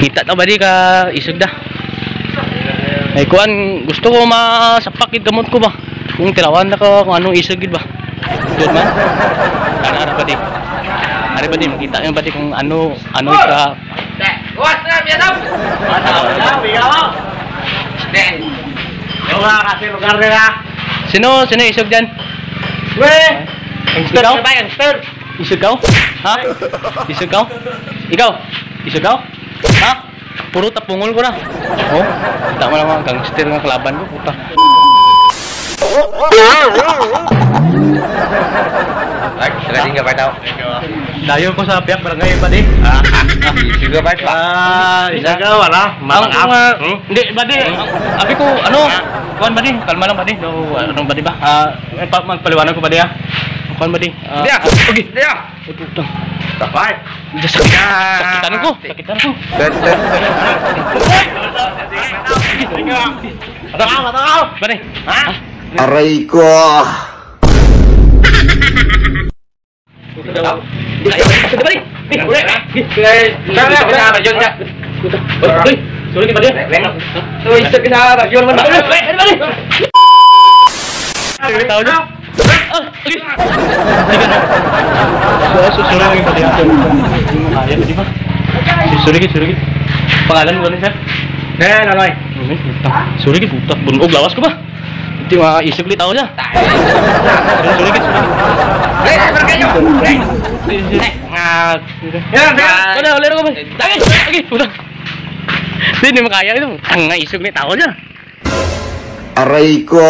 Kita ta ba di ka isog da. Ay kuan gusto ko masapakit gamot ko ba. Kung tilawan na ko kung anong isog gid ba. Good man. Ana ba di? Ari ba di makita yung ba di kung ano ka. Buwas na biya daw. Bigaw. Yung kasi lugar nila. Sino isog diyan? Weh. Ikaw? Isog ka? Ha? Isog ka? Ikaw? Isog ka? Ha? Puro tapungol ko na. Oh, tama naman gangster ng kalaban ko, puta. Ay, ready ka ba daw? Dayo ko sa piyak barangay ba di? Isig ka ba? Isig ka wala? Matangap? Hindi, ba di? Abi ko, kuan ba di? Kalma lang ba di? Ano ba di ba? Magpaliwanag ko ba di ha? Kuan ba di? Di ah! Okay! Di ah! Putang. Tapay! Sakitan ko! Sakitan ko! Matakaw! Ba di? Ha? Aray ko! Sige ba di? Sorry ba di? Isa kinara! Yun man! Tahu niyo? Sige. Sige na. Susunod yung pati ako. Kaya di ba? Suri. Pangalan mo rin, sir? Nanoy! Suri, puta. Bunog lawas ko ba? Hindi maisip ulit ako siya. Suri. Berkayo! Ulit ako ba? Lagi, puta. Hindi makaya ito. Ang naisip ulit ako siya. Aray ko!